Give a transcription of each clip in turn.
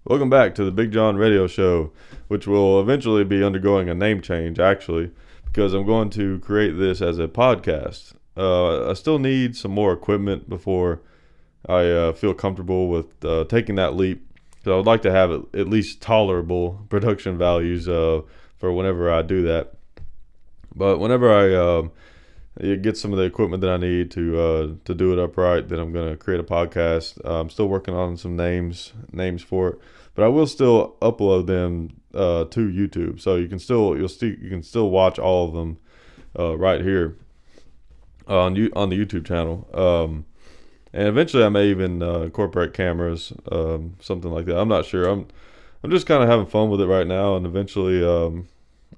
Welcome back to the Big John Radio Show, which will eventually be undergoing a name change, actually, because I'm going to create this as a podcast. I still need some more equipment before I feel comfortable with taking that leap. So I would like to have at least tolerable production values for whenever I do that. But whenever I get some of the equipment that I need to do it upright, then I'm going to create a podcast. I'm still working on some names for it, but I will still upload them to YouTube, so you can still watch all of them right here on the YouTube channel. And eventually, I may even incorporate cameras, something like that. I'm not sure. I'm just kind of having fun with it right now, and eventually,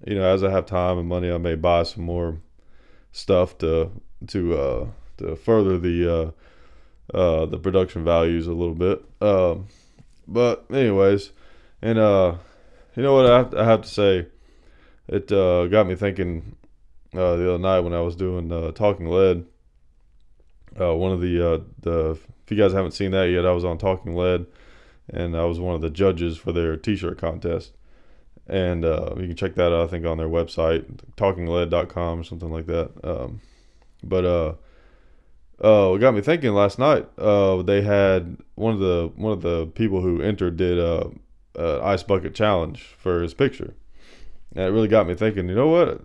as I have time and money, I may buy some more stuff to further the production values a little bit. But anyways, and you know what I have to say, it got me thinking the other night when I was doing Talking Lead. One of the if you guys haven't seen that yet, I was on Talking Lead, and I was one of the judges for their T-shirt contest. And you can check that out, I think, on their website, talkingled.com or something like that. It got me thinking last night. They had one of the people who entered did a ice bucket challenge for his picture, and it really got me thinking. You know what?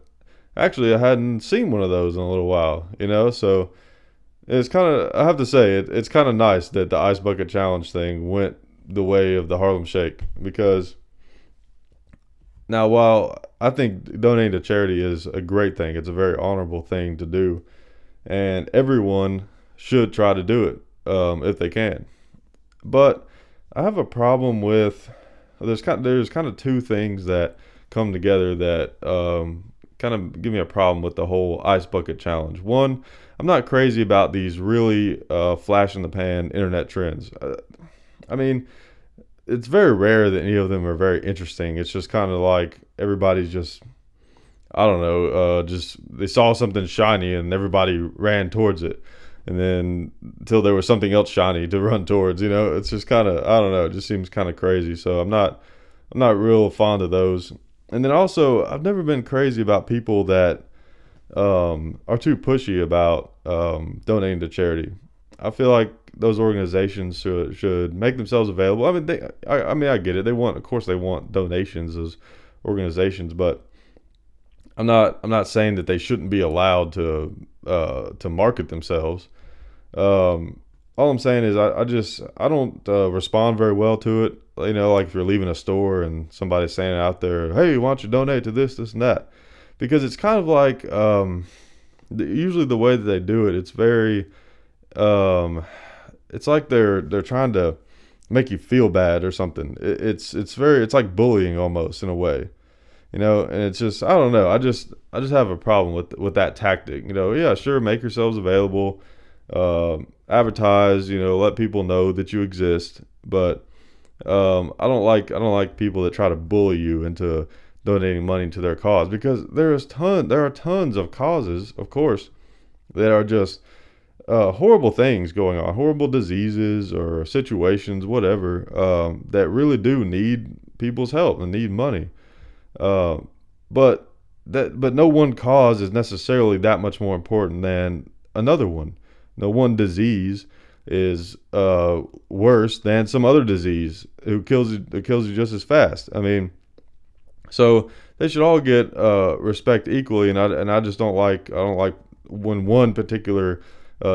Actually, I hadn't seen one of those in a little while. So it's kind of, I have to say, it's kind of nice that the ice bucket challenge thing went the way of the Harlem Shake, because now, while I think donating to charity is a great thing, it's a very honorable thing to do, and everyone should try to do it if they can. But I have a problem with there's kind of two things that come together that kind of give me a problem with the whole ice bucket challenge. One, I'm not crazy about these really flash in the pan internet trends. I mean, it's very rare that any of them are very interesting. It's just kind of like everybody's just, I don't know, just they saw something shiny and everybody ran towards it. And then until there was something else shiny to run towards, it's just kind of, I don't know, it just seems kind of crazy. So I'm not real fond of those. And then also, I've never been crazy about people that are too pushy about donating to charity. I feel like those organizations should make themselves available. I mean, I get it. Of course, they want donations as organizations, but I'm not saying that they shouldn't be allowed to market themselves. All I'm saying is I don't respond very well to it. Like if you're leaving a store and somebody's saying out there, "Hey, why don't you donate to this, and that?" Because it's kind of like usually the way that they do it, it's very it's like they're trying to make you feel bad or something. It's like bullying almost in a way, and it's just, I don't know. I just have a problem with that tactic. Yeah, sure, make yourselves available, advertise, let people know that you exist, but I don't like people that try to bully you into donating money to their cause, because there are tons of causes, of course, that are just horrible things going on, horrible diseases or situations, whatever, that really do need people's help and need money. But no one cause is necessarily that much more important than another one. No one disease is worse than some other disease who kills you just as fast. I mean, so they should all get respect equally, and I just don't like when one particular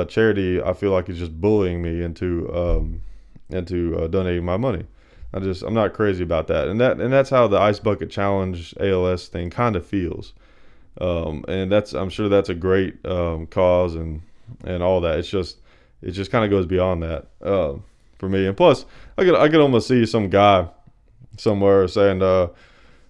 charity, I feel like, is just bullying me into donating my money. I'm not crazy about that, and that's how the Ice Bucket Challenge ALS thing kind of feels, and I'm sure that's a great cause and all that. It just kind of goes beyond that for me, and plus I could almost see some guy somewhere saying,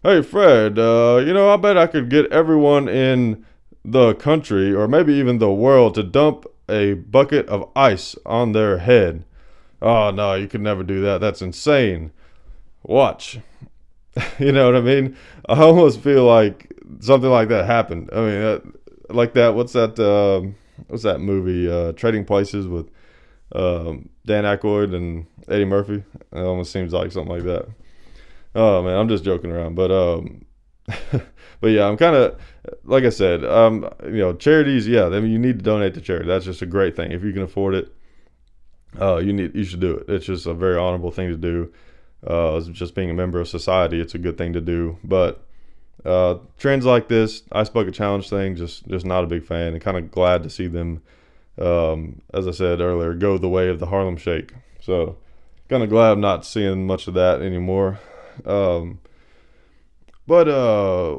"Hey Fred, I bet I could get everyone in the country, or maybe even the world, to dump a bucket of ice on their head." Oh no, you could never do that. That's insane. Watch. You know what I mean? I almost feel like something like that happened. I mean, like that. What's that movie? Trading Places with Dan Aykroyd and Eddie Murphy. It almost seems like something like that. Oh man, I'm just joking around, but but yeah, I'm kind of like I said, charities. Yeah, I mean, you need to donate to charity. That's just a great thing if you can afford it. You should do it. It's just a very honorable thing to do. Just being a member of society, it's a good thing to do. But trends like this Ice Bucket Challenge thing, just not a big fan, and kind of glad to see them, as I said earlier, go the way of the Harlem Shake. So kind of glad I'm not seeing much of that anymore. But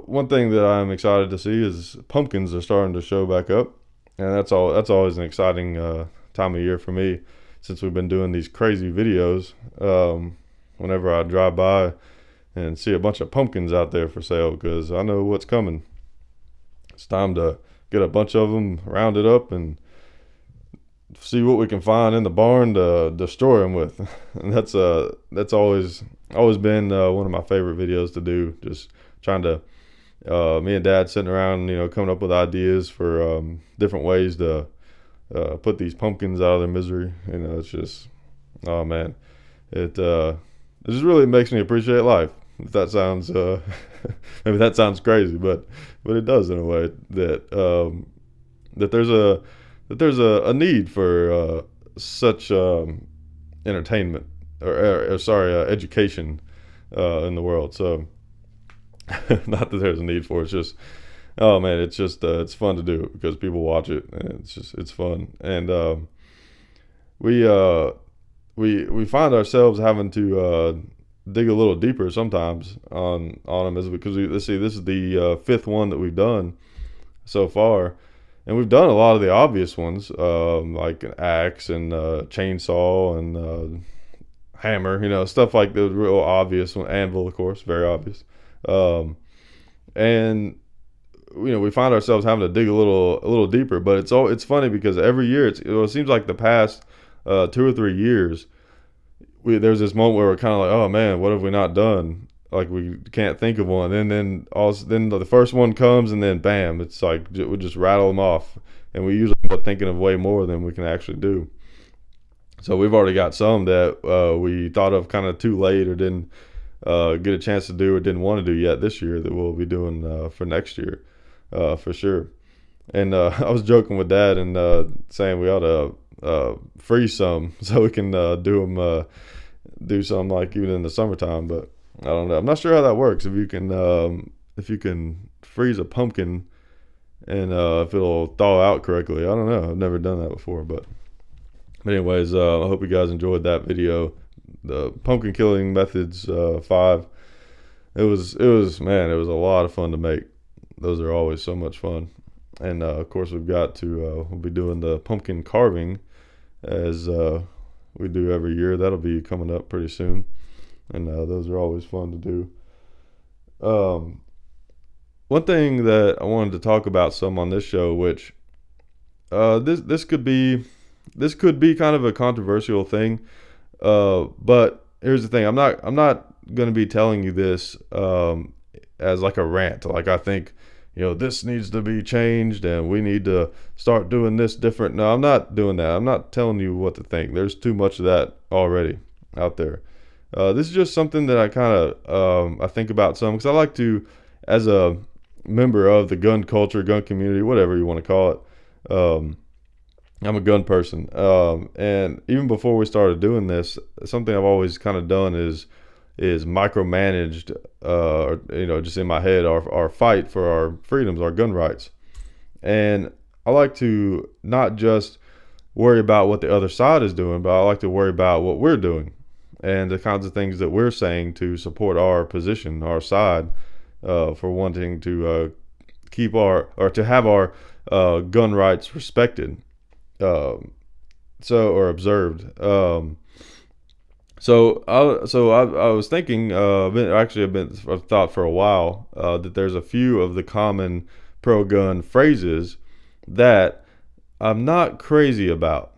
one thing that I'm excited to see is pumpkins are starting to show back up, and that's all. That's always an exciting time of year for me, since we've been doing these crazy videos. Whenever I drive by and see a bunch of pumpkins out there for sale, because I know what's coming. It's time to get a bunch of them, round it up, and see what we can find in the barn to destroy them with. And that's always been one of my favorite videos to do. Just trying to me and Dad sitting around, coming up with ideas for different ways to put these pumpkins out of their misery. It's just, oh man, it just really makes me appreciate life. If that sounds maybe that sounds crazy, but it does in a way that that there's a need for such entertainment or sorry, education in the world. So not that there's a need for it, it's just, oh man, it's just it's fun to do because people watch it, and it's fun. And we find ourselves having to dig a little deeper sometimes on them, is because let's see, this is the fifth one that we've done so far, and we've done a lot of the obvious ones, like an axe and chainsaw and hammer, stuff like the real obvious one. Anvil, of course, very obvious. And we find ourselves having to dig a little deeper. But it's funny because every year it seems like the past 2 or 3 years, there's this moment where we're kind of like, oh man, what have we not done? Like we can't think of one, and then the first one comes, and then bam, it's like we just rattle them off, and we usually end up thinking of way more than we can actually do. So we've already got some that we thought of kind of too late, or didn't get a chance to do, or didn't want to do yet this year, that we'll be doing for next year, for sure. And I was joking with Dad and saying we ought to freeze some so we can do some like even in the summertime. But I don't know. I'm not sure how that works. If you can freeze a pumpkin and if it'll thaw out correctly. I don't know. I've never done that before. But anyways, I hope you guys enjoyed that video. The pumpkin killing methods 5. It was man, it was a lot of fun to make. Those are always so much fun. And of course we'll be doing the pumpkin carving as we do every year. That'll be coming up pretty soon. And those are always fun to do. One thing that I wanted to talk about some on this show, which this could be kind of a controversial thing, but here's the thing: I'm not going to be telling you this as like a rant. Like I think this needs to be changed and we need to start doing this different. No, I'm not doing that. I'm not telling you what to think. There's too much of that already out there. This is just something that I kind of I think about some, because I like to, as a member of the gun culture, gun community, whatever you want to call it. I'm a gun person, and even before we started doing this, something I've always kind of done is micromanaged, just in my head, our fight for our freedoms, our gun rights. And I like to not just worry about what the other side is doing, but I like to worry about what we're doing and the kinds of things that we're saying to support our position, our side, for wanting to keep to have our gun rights respected, or observed. So I was thinking, I've thought for a while that there's a few of the common pro-gun phrases that I'm not crazy about.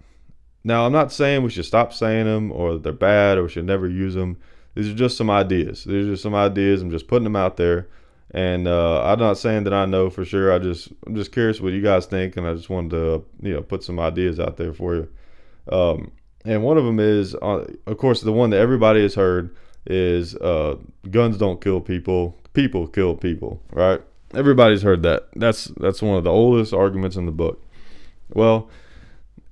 Now, I'm not saying we should stop saying them or that they're bad or we should never use them. These are just some ideas. I'm just putting them out there. And I'm not saying that I know for sure. I'm just curious what you guys think, and I just wanted to put some ideas out there for you. And one of them is, of course, the one that everybody has heard is guns don't kill people, people kill people, right? Everybody's heard that. That's one of the oldest arguments in the book. Well,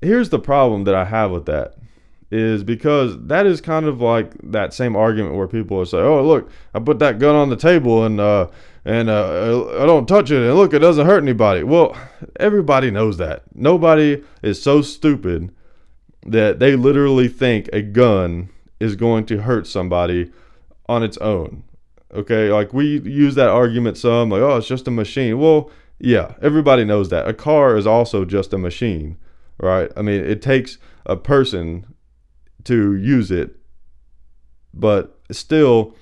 here's the problem that I have with that is because that is kind of like that same argument where people will say, "Oh, look, I put that gun on the table and I don't touch it, and look, it doesn't hurt anybody." Well, everybody knows that. Nobody is so stupid that they literally think a gun is going to hurt somebody on its own. Okay, like we use that argument some, like, "Oh, it's just a machine." Well, yeah, everybody knows that. A car is also just a machine, right? I mean, it takes a person to use it, but still,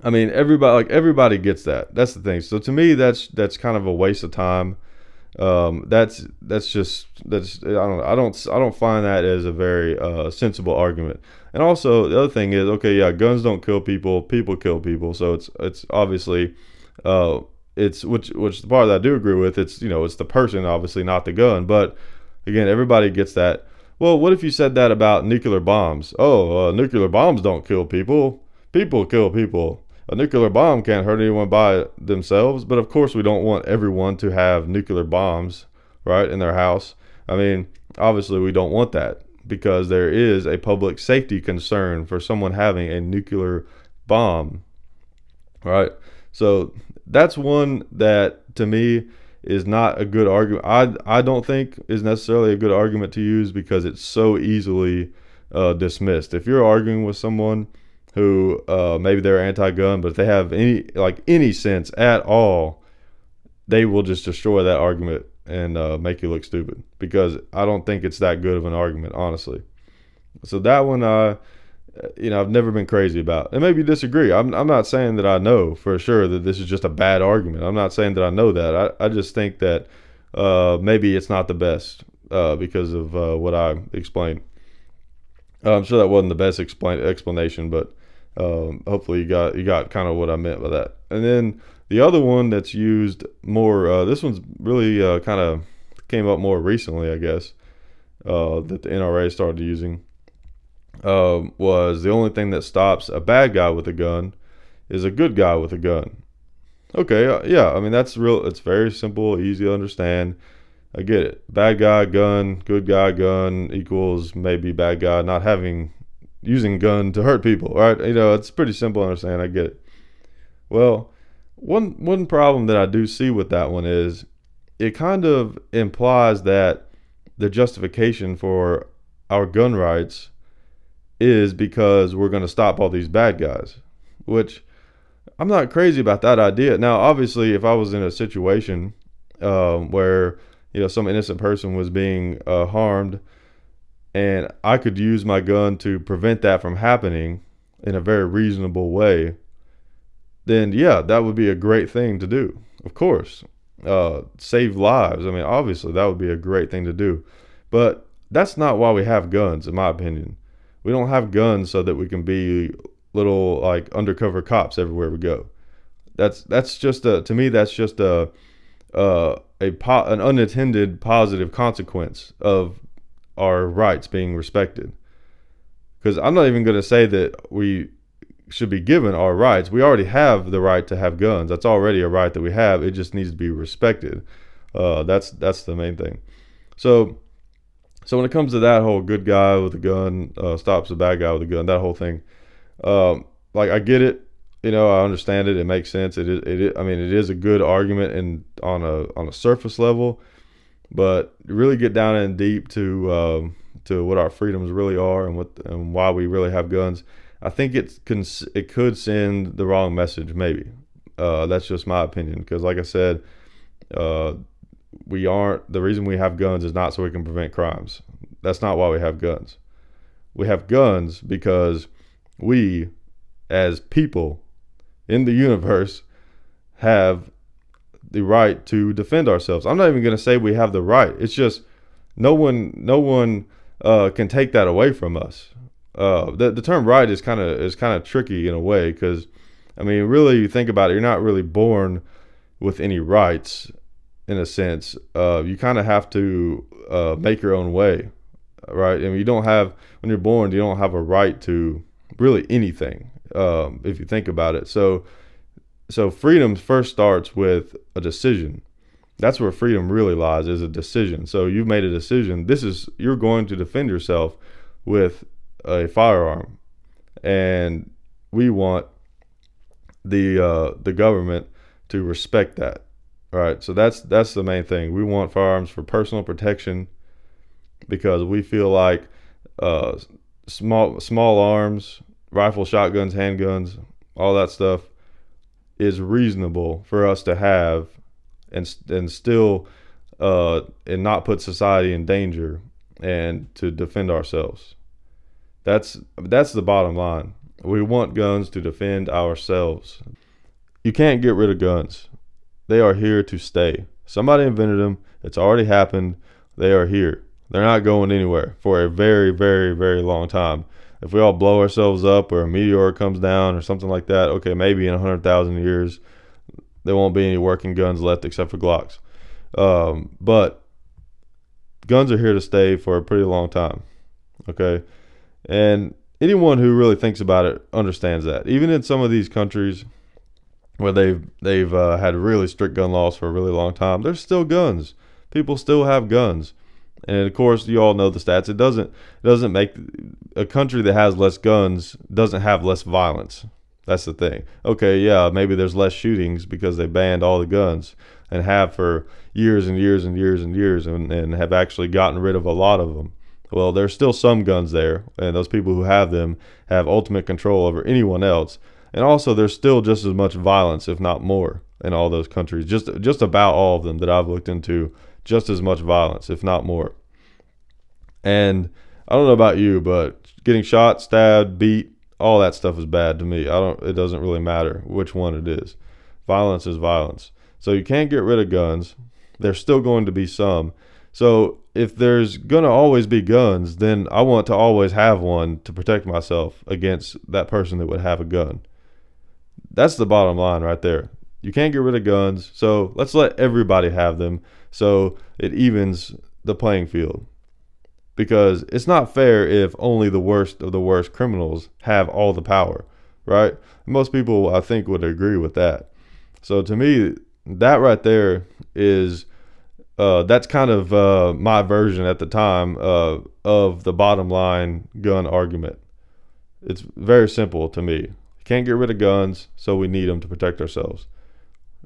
I mean, everybody gets that. That's the thing. So to me, that's kind of a waste of time. That's just I don't find that as a very sensible argument. And also the other thing is, okay, yeah, guns don't kill people, people kill people. So it's obviously it's which the part that I do agree with. It's it's the person, obviously, not the gun. But again, everybody gets that. Well, what if you said that about nuclear bombs? Oh, nuclear bombs don't kill people. People kill people. A nuclear bomb can't hurt anyone by themselves. But of course, we don't want everyone to have nuclear bombs, right, in their house. I mean, obviously, we don't want that because there is a public safety concern for someone having a nuclear bomb, right? So that's one that to me is not a good argument. I don't think is necessarily a good argument to use because it's so easily dismissed. If you're arguing with someone who maybe they're anti-gun, but if they have any sense at all, they will just destroy that argument and make you look stupid because I don't think it's that good of an argument, honestly. So that one, I've never been crazy about. And maybe you disagree. I'm not saying that I know for sure that this is just a bad argument. I'm not saying that I know that. I just think that maybe it's not the best because of what I explained. I'm sure that wasn't the best explanation, but hopefully you got kind of what I meant by that. And then the other one that's used more, this one's really kind of came up more recently, I guess, that the NRA started using. Was the only thing that stops a bad guy with a gun is a good guy with a gun. Okay, yeah, I mean that's real. It's very simple, easy to understand. I get it. Bad guy gun, good guy gun equals maybe bad guy not using gun to hurt people, right? It's pretty simple to understand. I get it. Well, one problem that I do see with that one is it kind of implies that the justification for our gun rights is because we're going to stop all these bad guys, which I'm not crazy about that idea. Now, obviously, if I was in a situation where some innocent person was being harmed, and I could use my gun to prevent that from happening in a very reasonable way, then yeah, that would be a great thing to do. Of course, save lives. I mean, obviously, that would be a great thing to do, but that's not why we have guns, in my opinion. We don't have guns so that we can be little like undercover cops everywhere we go. That's just to me that's just an unintended positive consequence of our rights being respected. Because I'm not even going to say that we should be given our rights. We already have the right to have guns. That's already a right that we have. It just needs to be respected. That's the main thing. So when it comes to that whole good guy with a gun stops a bad guy with a gun, that whole thing, like I get it, I understand it. It makes sense. It is. I mean, it is a good argument and on a surface level, but really get down in deep to what our freedoms really are and why we really have guns. I think it could send the wrong message. Maybe that's just my opinion because, like I said, the reason we have guns is not so we can prevent crimes. That's not why we have guns. We have guns because we, as people in the universe, have the right to defend ourselves. I'm not even going to say we have the right. It's just no one can take that away from us. The term right is kind of tricky in a way because, I mean, really, you think about it, you're not really born with any rights. In a sense, you kind of have to make your own way. right? And you don't have, when you're born, you don't have a right to really anything, if you think about it. So freedom first starts with a decision. That's where freedom really lies, is a decision. So you've made a decision. You're going to defend yourself with a firearm, and we want the government to respect that. All right. So that's the main thing. We want firearms for personal protection because we feel like uh, small arms, rifle, shotguns, handguns, all that stuff is reasonable for us to have, and still and not put society in danger, and to defend ourselves. That's the bottom line. We want guns to defend ourselves. You can't get rid of guns. They are here to stay. Somebody invented them. It's already happened. They are here. They're not going anywhere for a very, very, very long time. If we all blow ourselves up or a meteor comes down or something like that, okay, maybe in 100,000 years, there won't be any working guns left except for Glocks. But guns are here to stay for a pretty long time. Okay. And anyone who really thinks about it understands that. Even in some of these countries where they've had really strict gun laws for a really long time, there's still guns. People still have guns. And of course, you all know the stats. It doesn't make a country that has less guns doesn't have less violence. That's the thing. Okay, yeah, maybe there's less shootings because they banned all the guns and have for years and years and years and years, and have actually gotten rid of a lot of them. Well, there's still some guns there, and those people who have them have ultimate control over anyone else. And also, there's still just as much violence, if not more, in all those countries. Just about all of them that I've looked into, just as much violence, if not more. And I don't know about you, but getting shot, stabbed, beat, all that stuff is bad to me. It doesn't really matter which one it is. Violence is violence. So you can't get rid of guns. There's still going to be some. So if there's going to always be guns, then I want to always have one to protect myself against that person that would have a gun. That's the bottom line right there. You can't get rid of guns, so let's let everybody have them so it evens the playing field. Because it's not fair if only the worst of the worst criminals have all the power, right? Most people, I think, would agree with that. So to me, that right there is that's kind of my version at the time of the bottom line gun argument. It's very simple to me. Can't get rid of guns, so we need them to protect ourselves.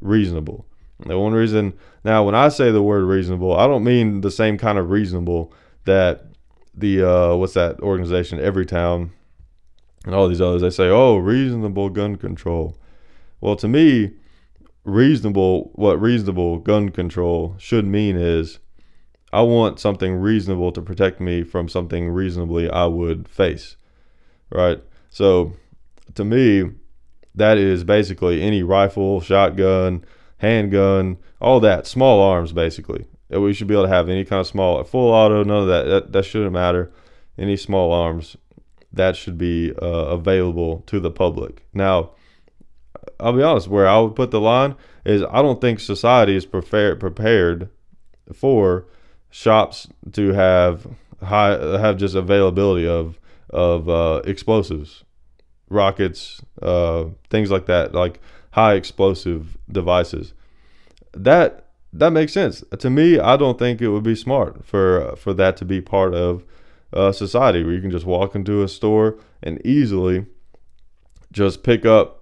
Reasonable. The one reason, now when I say the word reasonable, I don't mean the same kind of reasonable that the what's that organization, Everytown, and all these others, they say, oh, reasonable gun control. Well, to me, what reasonable gun control should mean is I want something reasonable to protect me from something reasonably I would face, right? So to me, that is basically any rifle, shotgun, handgun, all that, small arms basically. We should be able to have any kind of small, full auto, none of that shouldn't matter. Any small arms, that should be available to the public. Now, I'll be honest, where I would put the line is I don't think society is prepared for shops to have just availability of explosives, rockets, things like that, like high explosive devices. That makes sense to me. I don't think it would be smart for that to be part of society, where you can just walk into a store and easily just pick up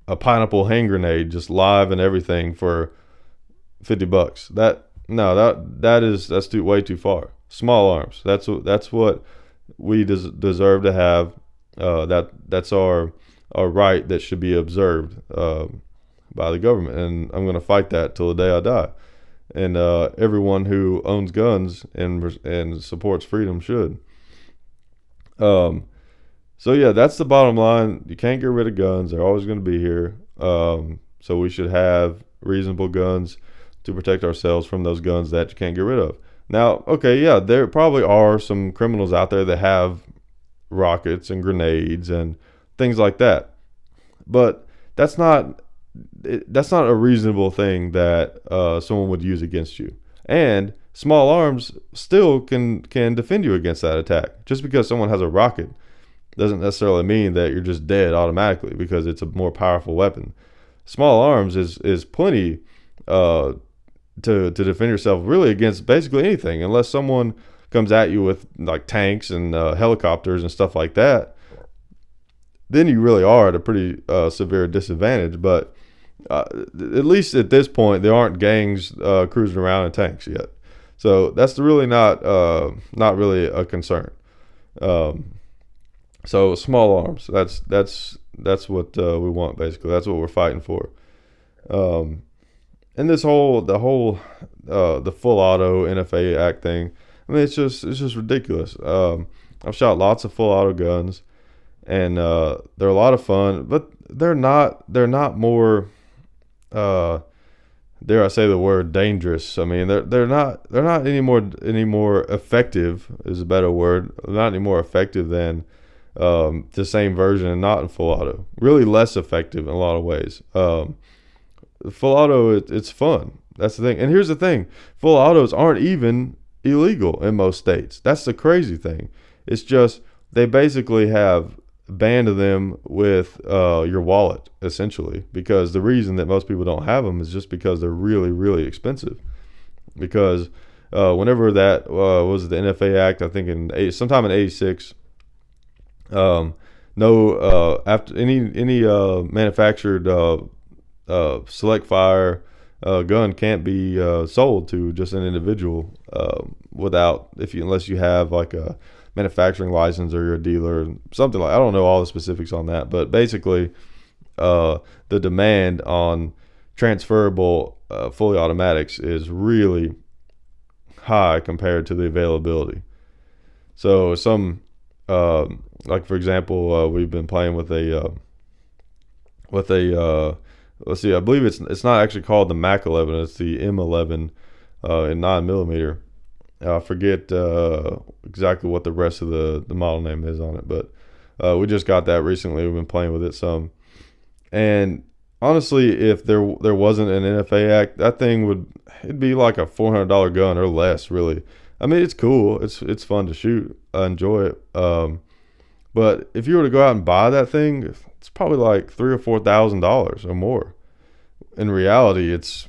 a pineapple hand grenade, just live and everything, for $50. That's way too far. Small arms. That's what we deserve to have. That's our right that should be observed by the government, and I'm going to fight that till the day I die. And everyone who owns guns and supports freedom should. So yeah, that's the bottom line. You can't get rid of guns. They're always going to be here. So we should have reasonable guns to protect ourselves from those guns that you can't get rid of. Now, okay, yeah, there probably are some criminals out there that have rockets and grenades and things like that. But that's not a reasonable thing that someone would use against you. And small arms still can defend you against that attack. Just because someone has a rocket doesn't necessarily mean that you're just dead automatically because it's a more powerful weapon. Small arms is plenty to defend yourself really against basically anything, unless someone comes at you with like tanks and helicopters and stuff like that. Then you really are at a pretty severe disadvantage. But at least at this point, there aren't gangs cruising around in tanks yet, so that's really not really a concern. So small arms, that's what we want basically. That's what we're fighting for. And the full auto NFA Act thing. I mean, it's just ridiculous. I've shot lots of full auto guns, and they're a lot of fun, but they're not more. Dare I say the word dangerous? I mean, they're not any more effective is a better word. They're not any more effective than the same version and not in full auto. Really less effective in a lot of ways. Full auto, it's fun. That's the thing. And here's the thing: full autos aren't even illegal in most states. That's the crazy thing. It's just they basically have banned them with your wallet, essentially, because the reason that most people don't have them is just because they're really, really expensive. Because whenever that was the NFA Act, I think sometime in '86, after any manufactured select fire gun can't be sold to just an individual unless you have like a manufacturing license or you're a dealer, something like. I don't know all the specifics on that, but basically the demand on transferable fully automatics is really high compared to the availability. So some like for example, we've been playing with a let's see, I believe it's not actually called the Mac 11, it's the M11 in 9mm. I forget exactly what the rest of the model name is on it, but we just got that recently. We've been playing with it some. And honestly, if there wasn't an NFA Act, that thing it'd be like a $400 gun or less, really. I mean, it's cool. It's fun to shoot. I enjoy it. But if you were to go out and buy that thing, it's probably like $3,000 or $4,000 or more. In reality, it's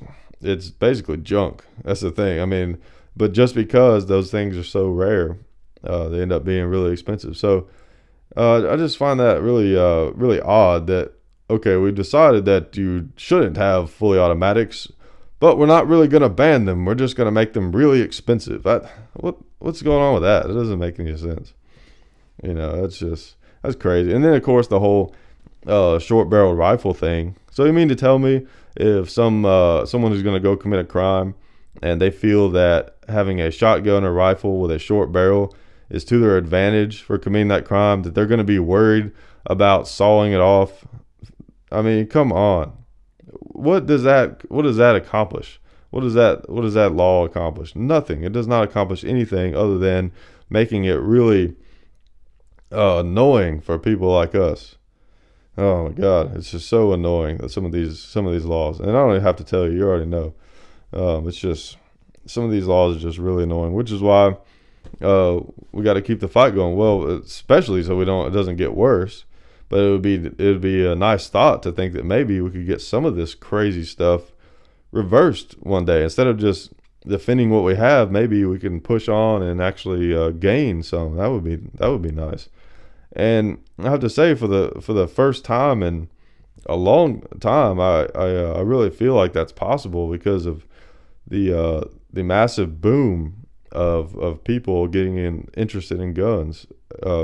basically junk. That's the thing. I mean, but just because those things are so rare, they end up being really expensive. So I just find that really really odd that, okay, we've decided that you shouldn't have fully automatics, but we're not really going to ban them. We're just going to make them really expensive. What's going on with that? It doesn't make any sense. That's crazy. And then of course the whole short barreled rifle thing. So you mean to tell me if someone who's going to go commit a crime and they feel that having a shotgun or rifle with a short barrel is to their advantage for committing that crime, that they're going to be worried about sawing it off? I mean, come on. What does that accomplish? What does that law accomplish? Nothing. It does not accomplish anything other than making it really annoying for people like us. Oh my God, it's just so annoying that some of these laws, and I don't even have to tell you, you already know. It's just some of these laws are just really annoying, which is why we got to keep the fight going. Well, especially so it doesn't get worse. But it would be a nice thought to think that maybe we could get some of this crazy stuff reversed one day. Instead of just defending what we have, maybe we can push on and actually gain some. That would be nice. And I have to say, for the first time in a long time, I really feel like that's possible because of the massive boom of people getting interested in guns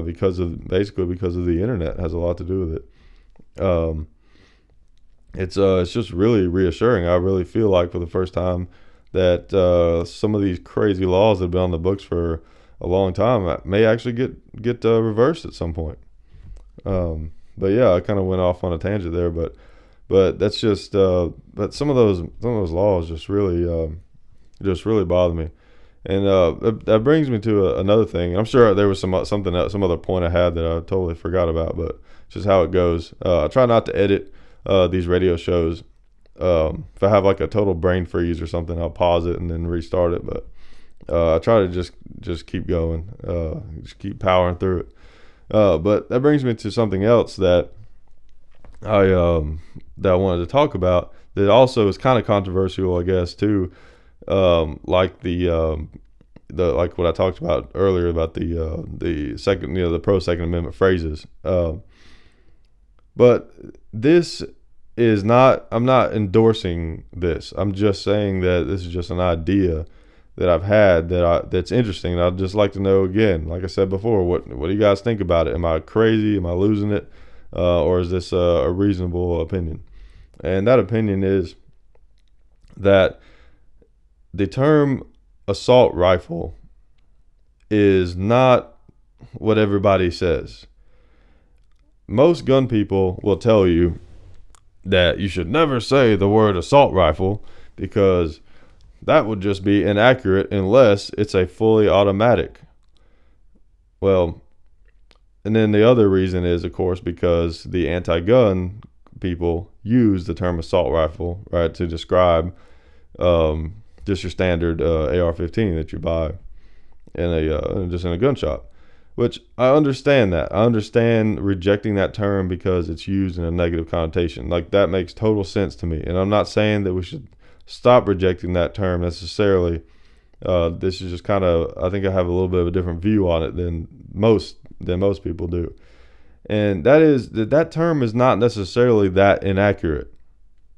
because of the internet. It has a lot to do with it. It's just really reassuring. I really feel like for the first time that some of these crazy laws that have been on the books for a long time may actually get reversed at some point. But yeah, I kind of went off on a tangent there, but that's just but some of those laws just really bother me. And that brings me to another thing. I'm sure there was some other point I had that I totally forgot about, but it's just how it goes. I try not to edit these radio shows. If I have like a total brain freeze or something, I'll pause it and then restart it. But I try to just keep going, just keep powering through it. But that brings me to something else that I wanted to talk about that also is kind of controversial, I guess, too. Like the like what I talked about earlier about the second, the pro Second Amendment phrases. But this is not. I'm not endorsing this. I'm just saying that this is just an idea that I've had that's interesting. I'd just like to know, again, like I said before, what do you guys think about it? Am I crazy? Am I losing it? Or is this a reasonable opinion? And that opinion is that the term assault rifle is not what everybody says. Most gun people will tell you that you should never say the word assault rifle because that would just be inaccurate unless it's a fully automatic. Well, and then the other reason is, of course, because the anti-gun people use the term assault rifle, right, to describe just your standard AR-15 that you buy just in a gun shop. Which I understand that. I understand rejecting that term because it's used in a negative connotation. Like, that makes total sense to me. And I'm not saying that we should stop rejecting that term necessarily. This is just kind of, I think I have a little bit of a different view on it than most people do. And that term is not necessarily that inaccurate,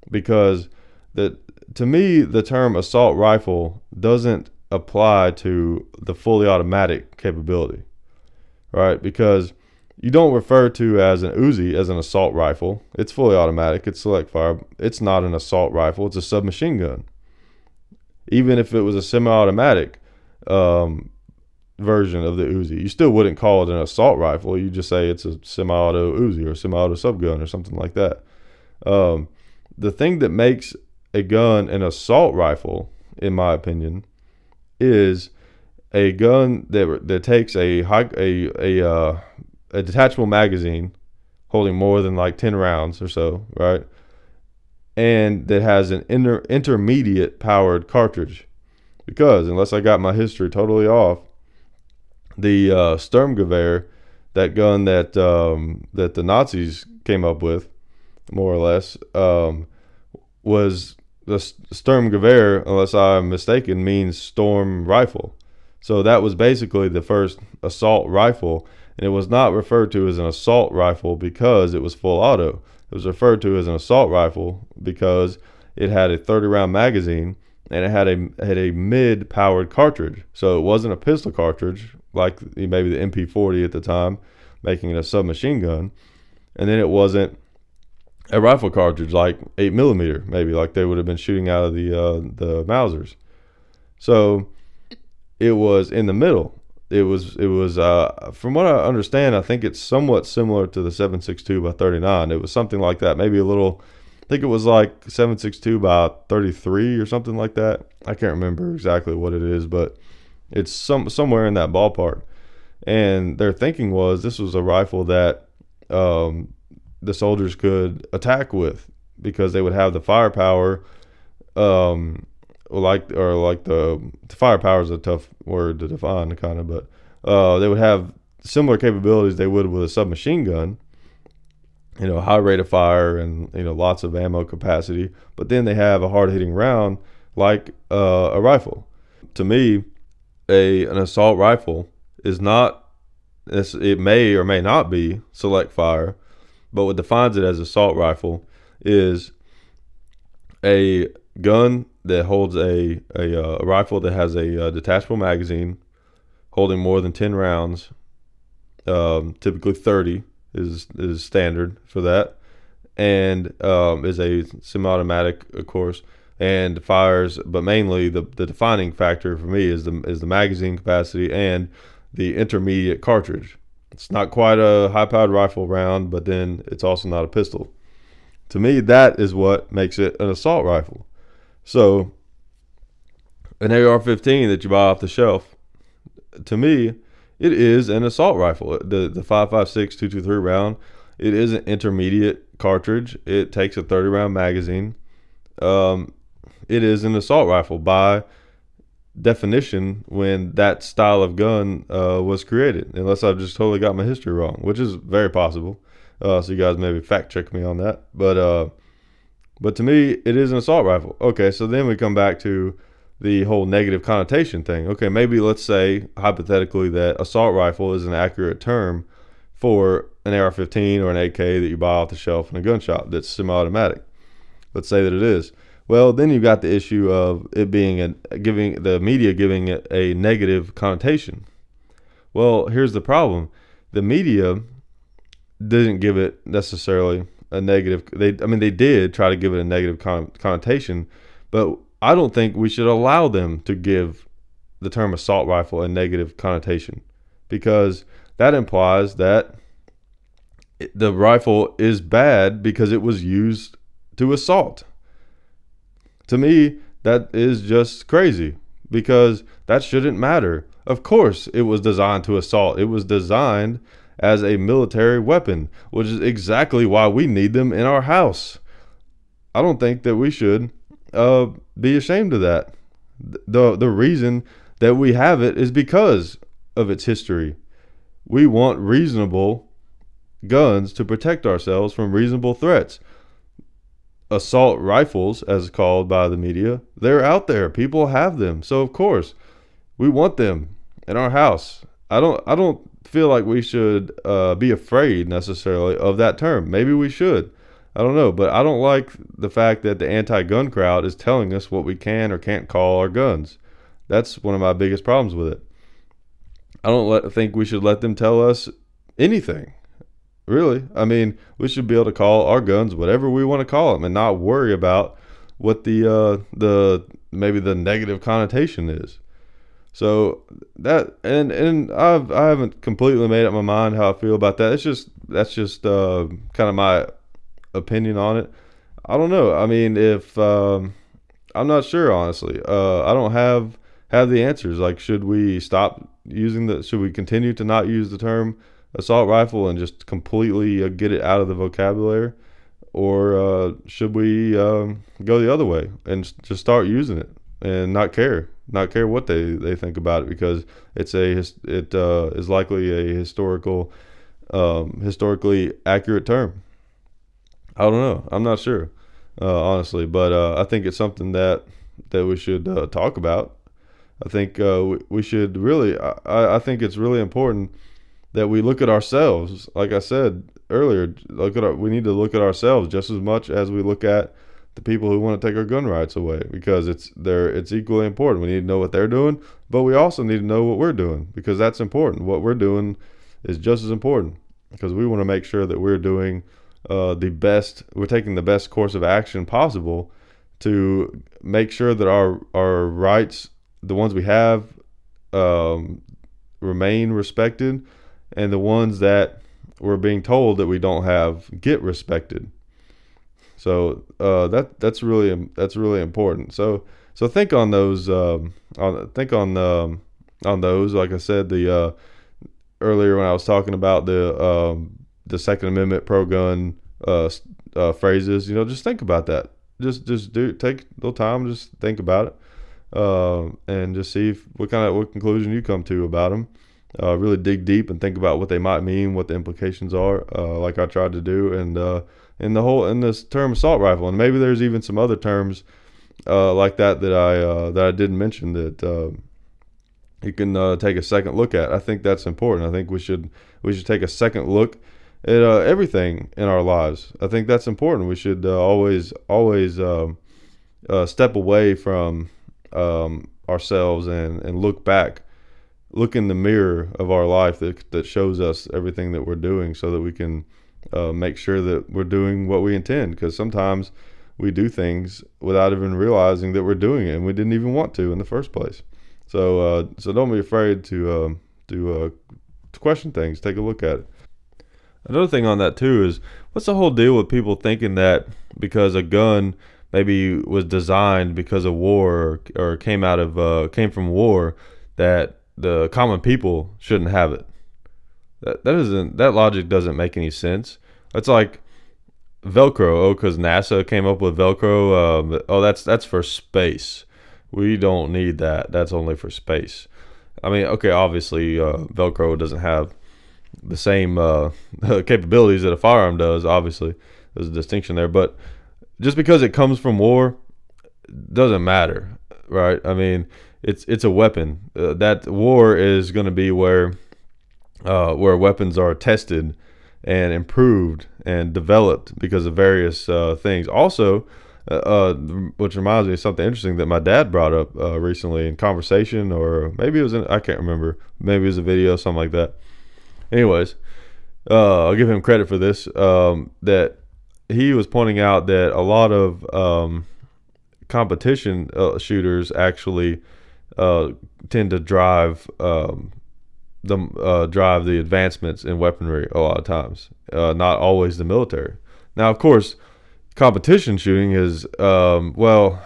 because to me the term assault rifle doesn't apply to the fully automatic capability, right? Because you don't refer to as an Uzi as an assault rifle. It's fully automatic. It's select fire. It's not an assault rifle. It's a submachine gun. Even if it was a semi-automatic version of the Uzi, you still wouldn't call it an assault rifle. You just say it's a semi-auto Uzi or semi-auto subgun or something like that. The thing that makes a gun an assault rifle, in my opinion, is a gun that takes a detachable magazine holding more than like 10 rounds or so, right? And that has an intermediate powered cartridge. Because unless I got my history totally off, the Sturmgewehr, that gun that the Nazis came up with, more or less, was the Sturmgewehr, unless I'm mistaken, means storm rifle. So that was basically the first assault rifle, and it was not referred to as an assault rifle because it was full auto. It was referred to as an assault rifle because it had a 30-round magazine and it had a mid-powered cartridge. So it wasn't a pistol cartridge like maybe the MP40 at the time, making it a submachine gun, and then it wasn't a rifle cartridge like 8mm, maybe like they would have been shooting out of the Mausers. So it was in the middle. It was from what I understand, I think it's somewhat similar to the 7.62 by 39. It was something like that, maybe a little. I think it was like 7.62 by 33 or something like that. I can't remember exactly what it is, but it's somewhere in that ballpark. And their thinking was this was a rifle that the soldiers could attack with because they would have the firepower. The firepower is a tough word to define, kind of, but they would have similar capabilities they would with a submachine gun. High rate of fire and lots of ammo capacity, but then they have a hard-hitting round like a rifle. To me, an assault rifle is not. It may or may not be select fire, but what defines it as assault rifle is a gun that holds a rifle that has a detachable magazine holding more than 10 rounds, typically 30 is standard for that, and is a semi-automatic, of course, and fires, but mainly the defining factor for me is the magazine capacity and the intermediate cartridge. It's not quite a high-powered rifle round, but then it's also not a pistol. To me, that is what makes it an assault rifle. So an AR-15 that you buy off the shelf, to me, it is an assault rifle. The 5.56 223 round, it is an intermediate cartridge. It takes a 30-round magazine. It is an assault rifle by definition when that style of gun was created, unless I've just totally got my history wrong, which is very possible. So you guys maybe fact check me on that. But to me, it is an assault rifle. Okay, so then we come back to the whole negative connotation thing. Okay, maybe let's say hypothetically that assault rifle is an accurate term for an AR-15 or an AK that you buy off the shelf in a gun shop that's semi-automatic. Let's say that it is. Well, then you've got the issue of it being giving the media giving it a negative connotation. Well, here's the problem: the media didn't give it necessarily a negative. They did try to give it a negative connotation, but I don't think we should allow them to give the term assault rifle a negative connotation, because that implies that the rifle is bad because it was used to assault. To me, that is just crazy, because that shouldn't matter. Of course, it was designed to assault. It was designed as a military weapon, which is exactly why we need them in our house. I don't think that we should be ashamed of that. The reason that we have it is because of its history. We want reasonable guns to protect ourselves from reasonable threats. Assault rifles, as called by the media, they're out there. People have them, so of course we want them in our house. I don't feel like we should be afraid necessarily of that term. Maybe we should. I don't know, but I don't like the fact that the anti-gun crowd is telling us what we can or can't call our guns. That's one of my biggest problems with it. I don't think we should let them tell us anything. Really, I mean, we should be able to call our guns whatever we want to call them, and not worry about what the maybe the negative connotation is. So that and I haven't completely made up my mind how I feel about that. That's just kind of my opinion on it. I don't know. I mean, if I'm not sure, honestly. I don't have the answers. Like, should we stop using should we continue to not use the term assault rifle and just completely get it out of the vocabulary, or should we go the other way and just start using it and not care what they think about it, because it is likely a historically accurate term. I don't know. I'm not sure, honestly, but I think it's something that we should talk about. I think we should really. I think it's really important that we look at ourselves. Like I said earlier, we need to look at ourselves just as much as we look at the people who want to take our gun rights away, because it's equally important. We need to know what they're doing, but we also need to know what we're doing, because that's important. What we're doing is just as important, because we want to make sure that we're doing we're taking the best course of action possible to make sure that our rights, the ones we have, remain respected, and the ones that we're being told that we don't have get respected. So that's really important. So think on those. On those. Like I said, the earlier when I was talking about the Second Amendment pro-gun phrases, just think about that. Just take a little time, just think about it, and just see what conclusion you come to about them. Really dig deep and think about what they might mean, what the implications are, like I tried to do, and in this term assault rifle, and maybe there's even some other terms like that I didn't mention that you can take a second look at. I think that's important. I think we should take a second look at everything in our lives. I think that's important. We should always step away from ourselves and look back. Look in the mirror of our life that shows us everything that we're doing, so that we can make sure that we're doing what we intend. Because sometimes we do things without even realizing that we're doing it, and we didn't even want to in the first place. So don't be afraid to question things. Take a look at it. Another thing on that too is, what's the whole deal with people thinking that because a gun maybe was designed because of war or came from war, that the common people shouldn't have it? That logic doesn't make any sense. It's like Velcro. Oh, because NASA came up with Velcro. That's for space. We don't need that. That's only for space. I mean, okay, obviously, Velcro doesn't have the same capabilities that a firearm does. Obviously, there's a distinction there. But just because it comes from war doesn't matter, right? I mean, it's a weapon. That war is going to be where weapons are tested and improved and developed because of various things. Also, which reminds me of something interesting that my dad brought up recently in conversation, or maybe it was I can't remember. Maybe it was a video, something like that. Anyways, I'll give him credit for this. That he was pointing out that a lot of competition shooters actually tend to drive the advancements in weaponry a lot of times. Not always the military. Now, of course, competition shooting is well,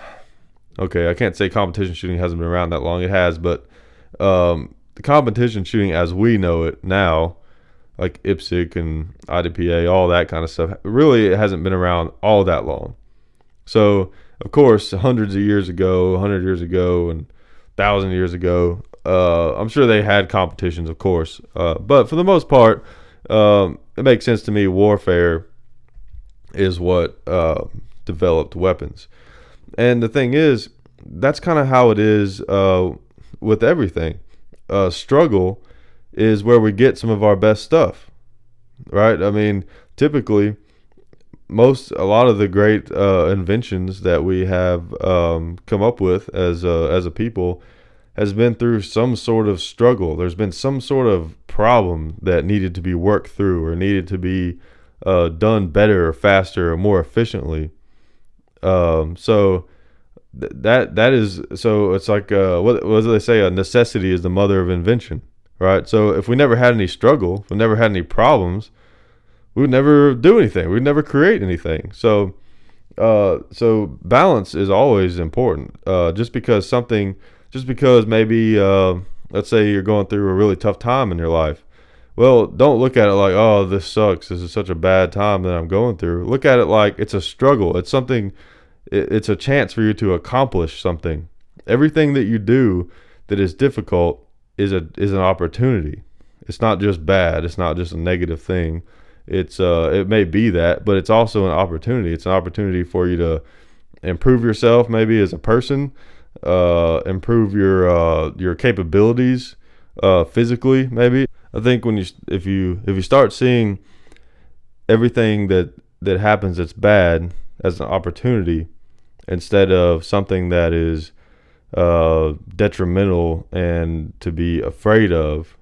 okay, I can't say competition shooting hasn't been around that long. It has, but the competition shooting as we know it now, like IPSC and IDPA, all that kind of stuff, really it hasn't been around all that long. So, of course, hundreds of years ago, 100 years ago, and 1,000 years ago, I'm sure they had competitions, of course. But for the most part, it makes sense to me warfare is what developed weapons. And the thing is, that's kind of how it is with everything. Struggle is where we get some of our best stuff, right? I mean, typically, a lot of the great inventions that we have come up with as a people has been through some sort of struggle. There's been some sort of problem that needed to be worked through or needed to be done better or faster or more efficiently. So that is, so it's like what do they say? A necessity is the mother of invention, right? So if we never had any struggle, if we never had any problems, we would never do anything. We'd never create anything. So balance is always important. Just because maybe let's say you're going through a really tough time in your life. Well, don't look at it like, oh, this sucks. This is such a bad time that I'm going through. Look at it like it's a struggle. It's something. It's a chance for you to accomplish something. Everything that you do that is difficult is an opportunity. It's not just bad. It's not just a negative thing. It may be that, but it's also an opportunity. It's an opportunity for you to improve yourself, maybe as a person, improve your capabilities physically, maybe. I think if you start seeing everything that happens that's bad as an opportunity instead of something that is detrimental and to be afraid of,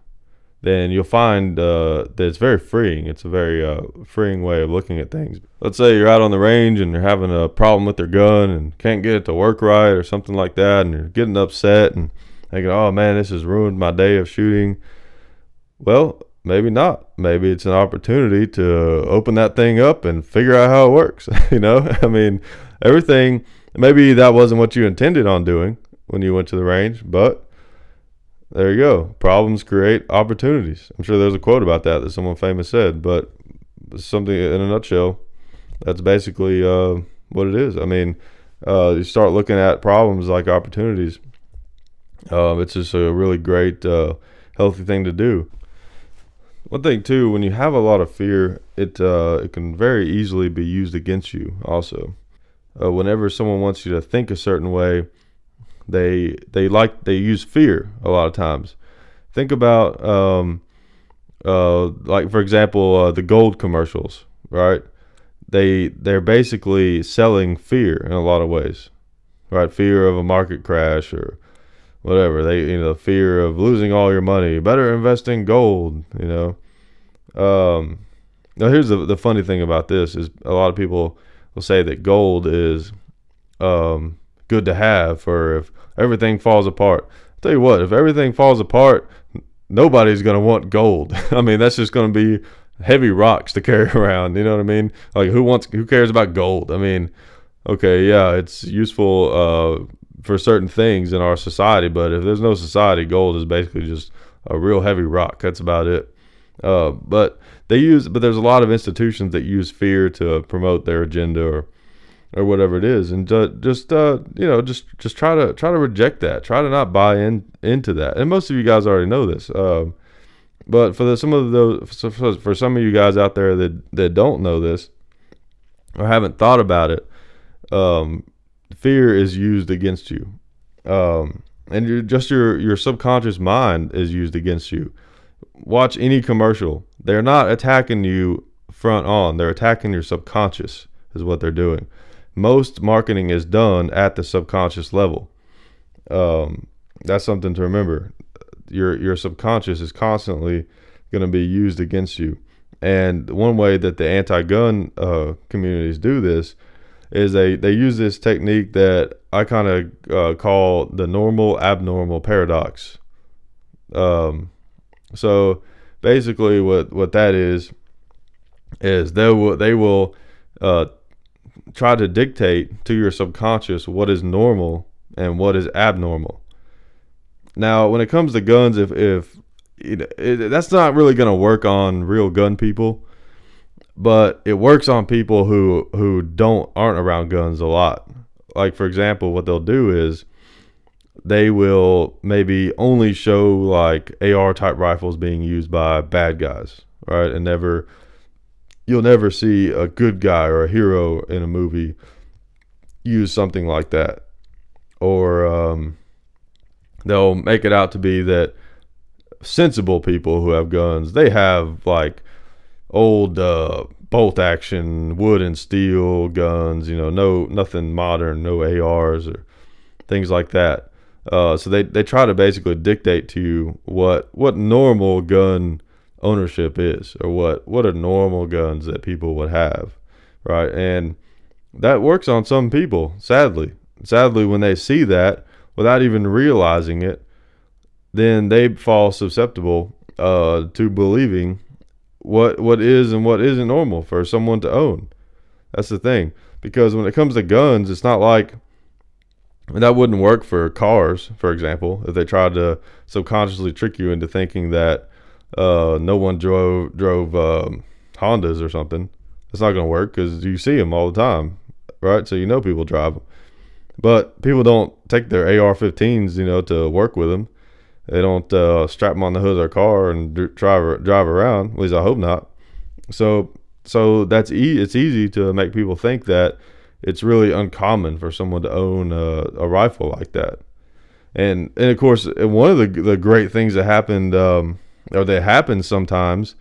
then you'll find that it's very freeing. It's a very freeing way of looking at things. Let's say you're out on the range and you're having a problem with your gun and can't get it to work right or something like that, and you're getting upset and thinking, oh man, this has ruined my day of shooting. Well, maybe not. Maybe it's an opportunity to open that thing up and figure out how it works. I mean, everything, maybe that wasn't what you intended on doing when you went to the range, but there you go. Problems create opportunities. I'm sure there's a quote about that someone famous said, but something in a nutshell, that's basically what it is. I mean, you start looking at problems like opportunities. It's just a really great, healthy thing to do. One thing too, when you have a lot of fear, it can very easily be used against you. Also, whenever someone wants you to think a certain way, they use fear a lot of times. Think about like for example the gold commercials, right? They're basically selling fear in a lot of ways, right? Fear of a market crash or whatever. Fear of losing all your money. Better invest in gold. Now here's the funny thing about this is a lot of people will say that gold is good to have for if everything falls apart. I'll tell you what, if everything falls apart, nobody's going to want gold. I mean, that's just going to be heavy rocks to carry around. You know what I mean? Like who cares about gold? I mean, okay, yeah, it's useful for certain things in our society, but if there's no society, gold is basically just a real heavy rock. That's about it. But there's a lot of institutions that use fear to promote their agenda or whatever it is, and just try to reject that. Try to not buy into that. And most of you guys already know this. But for for some of you guys out there that don't know this or haven't thought about it, fear is used against you, and your subconscious mind is used against you. Watch any commercial; they're not attacking you front on; they're attacking your subconscious. Is what they're doing. Most marketing is done at the subconscious level. That's something to remember. Your subconscious is constantly going to be used against you. And one way that the anti-gun communities do this is they use this technique that I kind of call the normal abnormal paradox. So basically, what that is they will try to dictate to your subconscious what is normal and what is abnormal. Now, when it comes to guns, if that's not really going to work on real gun people, but it works on people who aren't around guns a lot. Like, for example, what they'll do is they will maybe only show like AR type rifles being used by bad guys, right? And you'll never see a good guy or a hero in a movie use something like that. Or they'll make it out to be that sensible people who have guns, they have like old bolt action wood and steel guns, nothing modern, no ARs or things like that. So they try to basically dictate to you what normal gun ownership is, or what are normal guns that people would have, right? And that works on some people, sadly when they see that without even realizing it, then they fall susceptible to believing what is and what isn't normal for someone to own. That's the thing, because when it comes to guns, it's not like that wouldn't work for cars, for example, if they tried to subconsciously trick you into thinking that no one drove Hondas or something. It's not going to work because you see them all the time, right? So people drive them. But people don't take their AR-15s, to work with them. They don't strap them on the hood of their car and drive around. At least I hope not. So it's easy to make people think that it's really uncommon for someone to own a rifle like that. And of course, one of the great things that happened, or that happens sometimes,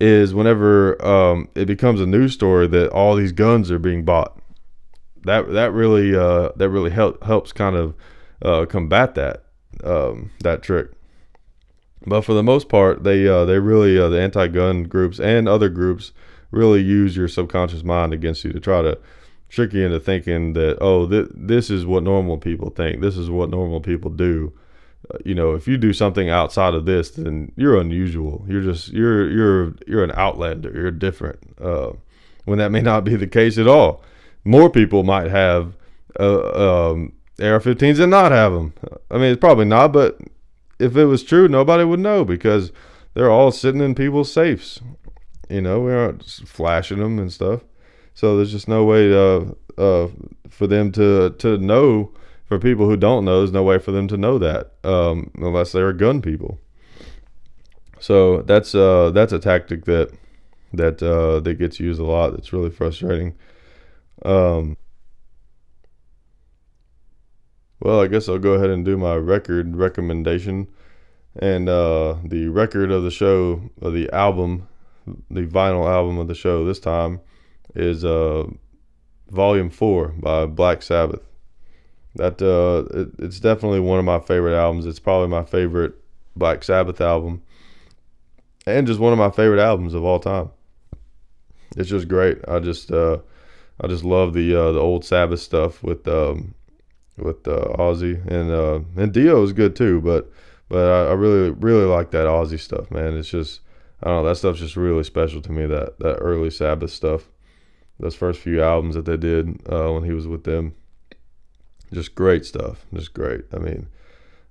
is whenever it becomes a news story that all these guns are being bought. That really helps kind of combat that trick. But for the most part, they really the anti-gun groups and other groups really use your subconscious mind against you to try to trick you into thinking that this is what normal people think. This is what normal people do. If you do something outside of this, then you're unusual. You're an outlander. You're different. When that may not be the case at all. More people might have AR-15s and not have them. I mean, it's probably not, but if it was true, nobody would know because they're all sitting in people's safes. We aren't flashing them and stuff. So there's just no way for them to know. For people who don't know, there's no way for them to know that unless they're gun people. So that's a tactic that gets used a lot. That's really frustrating. Well, I guess I'll go ahead and do my record recommendation. And the record of the show, of the album, the vinyl album of the show this time is Volume 4 by Black Sabbath. It's definitely one of my favorite albums. It's probably my favorite Black Sabbath album, and just one of my favorite albums of all time. It's just great. I just love the old Sabbath stuff with Ozzy, and Dio is good too. But I really like that Ozzy stuff, man. It's just, I don't know, that stuff's just really special to me. That early Sabbath stuff, those first few albums that they did when he was with them. Just great stuff. Just great. I mean,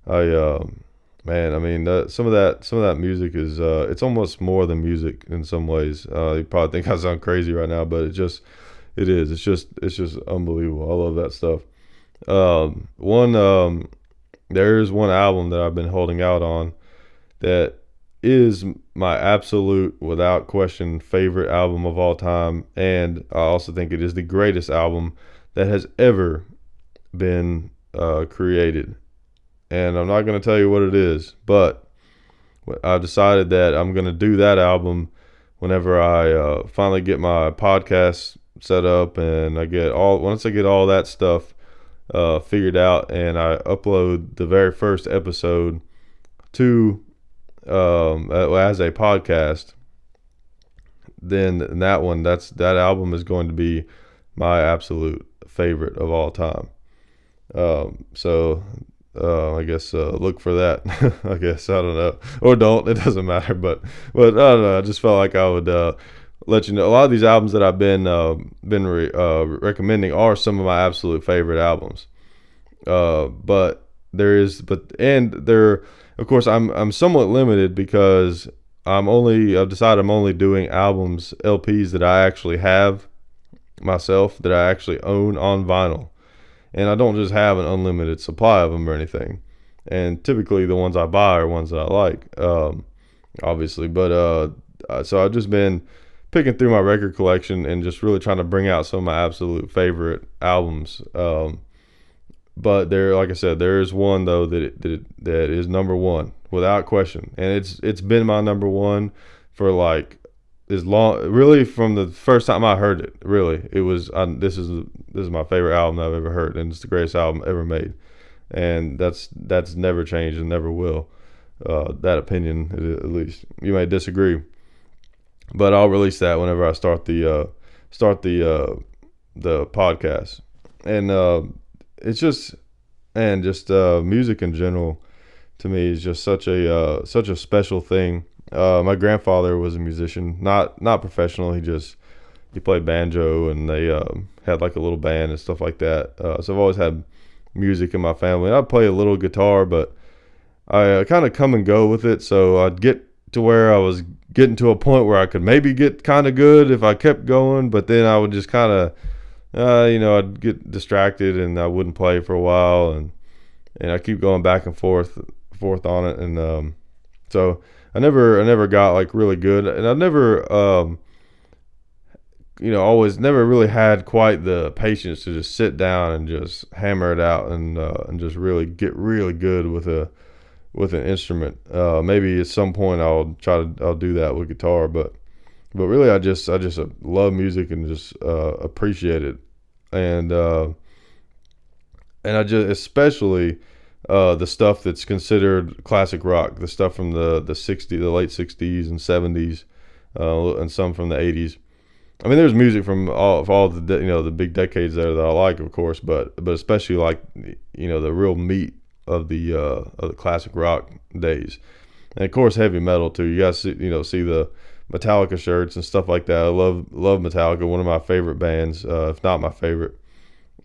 some of that music is it's almost more than music in some ways. You probably think I sound crazy right now, but It is. It's just unbelievable. I love that stuff. One There's one album that I've been holding out on that is my absolute, without question, favorite album of all time, and I also think it is the greatest album that has ever been created. And I'm not going to tell you what it is, but I've decided that I'm going to do that album whenever I finally get my podcast set up and once I get all that stuff figured out and I upload the very first episode to as a podcast. Then that album is going to be my absolute favorite of all time. I guess look for that. I guess, I don't know, or don't. It doesn't matter. But I don't know. I just felt like I would let you know. A lot of these albums that I've been recommending are some of my absolute favorite albums. Of course, I'm somewhat limited because I've decided I'm only doing LPs that I actually have myself, that I actually own on vinyl. And I don't just have an unlimited supply of them or anything. And typically the ones I buy are ones that I like, obviously. But so I've just been picking through my record collection and just really trying to bring out some of my absolute favorite albums. But like I said, there is one though that is number one without question, and it's been my number one for like as long, really, from the first time I heard it. Really, it was this is my favorite album I've ever heard, and it's the greatest album ever made, and that's never changed and never will. That opinion, at least. You may disagree, but I'll release that whenever I start the podcast. And it's just music in general to me is just such a special thing. My grandfather was a musician, not professional. He played banjo, and they had like a little band and stuff like that. So I've always had music in my family. I play a little guitar, but I kind of come and go with it. So I'd get to where I was getting to a point where I could maybe get kind of good if I kept going, but then I would just kind of, I'd get distracted and I wouldn't play for a while, and I keep going back and forth on it, and so I never got like really good, and I never always never really had quite the patience to just sit down and just hammer it out and just really get really good with an instrument. Maybe at some point I'll do that with guitar, but really I just love music and just appreciate it, and I just especially the stuff that's considered classic rock, the stuff from the late 60s and 70s, and some from the 80s. I mean, there's music from all the the big decades there that I like, of course, but especially like the real meat of the classic rock days, and of course heavy metal too. You guys see the Metallica shirts and stuff like that. I love Metallica, one of my favorite bands, if not my favorite.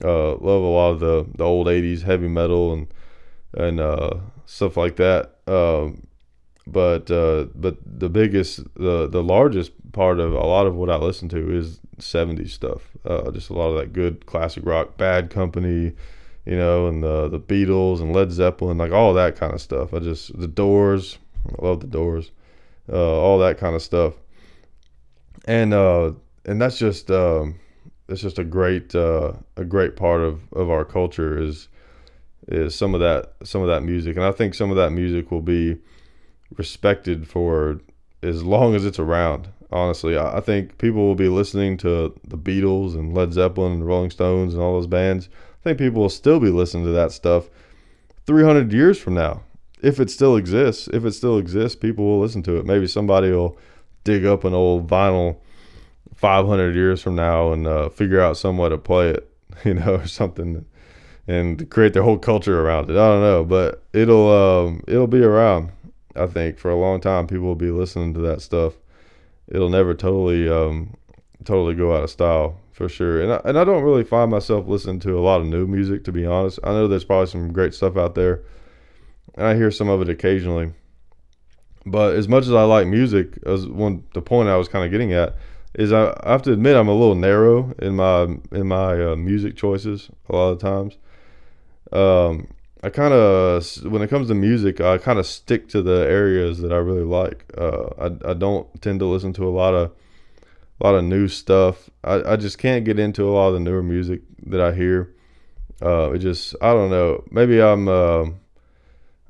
Love a lot of the old 80s heavy metal and stuff like that. But the largest part of a lot of what I listen to is 70s stuff. Just a lot of that good classic rock, Bad Company, and the Beatles and Led Zeppelin, like all that kind of stuff. The Doors, I love the Doors, all that kind of stuff. And that's just it's just a great part of our culture is some of that music, and I think some of that music will be respected for as long as it's around. Honestly, I think people will be listening to the Beatles and Led Zeppelin and Rolling Stones and all those bands. I think people will still be listening to that stuff 300 years from now, if it still exists. If it still exists, people will listen to it. Maybe somebody will dig up an old vinyl 500 years from now and figure out some way to play it, or something, and create their whole culture around it. I don't know, but it'll be around. I think for a long time, people will be listening to that stuff. It'll never totally go out of style, for sure. And I don't really find myself listening to a lot of new music, to be honest. I know there's probably some great stuff out there, and I hear some of it occasionally. But as much as I like music, the point I was kind of getting at is I have to admit I'm a little narrow in my music choices a lot of times. I kind of, when it comes to music, I kind of stick to the areas that I really like. I don't tend to listen to a lot of new stuff. I just can't get into a lot of the newer music that I hear. It just, I don't know. Maybe I don't know.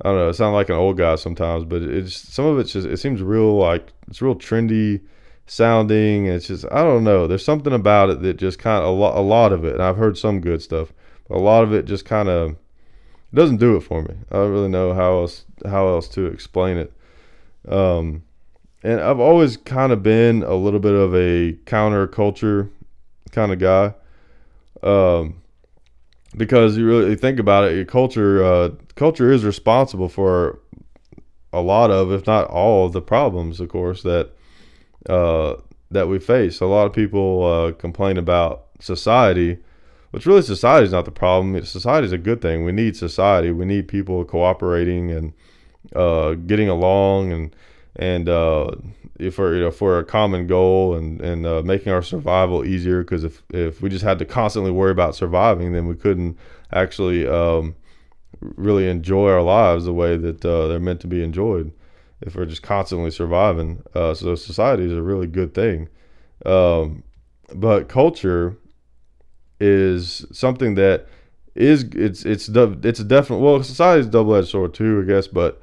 I sound like an old guy sometimes, but it's some of it's just, it seems real, like it's real trendy sounding. It's just, I don't know. There's something about it that just kind of, a lot of it, and I've heard some good stuff, but a lot of it just kind of doesn't do it for me. I don't really know how else to explain it. Um, and I've always kind of been a little bit of a counterculture kind of guy. Um, because you really think about it, your culture is responsible for a lot of, if not all, of the problems, of course, uh, that we face. A lot of people complain about society, which really society is not the problem. Society is a good thing. We need society. We need people cooperating and getting along, and for for a common goal, and making our survival easier. Because if we just had to constantly worry about surviving, then we couldn't actually really enjoy our lives the way that they're meant to be enjoyed. If we're just constantly surviving, so society is a really good thing. Um, but culture is something that it's a definite, well, society is a double-edged sword too, I guess, but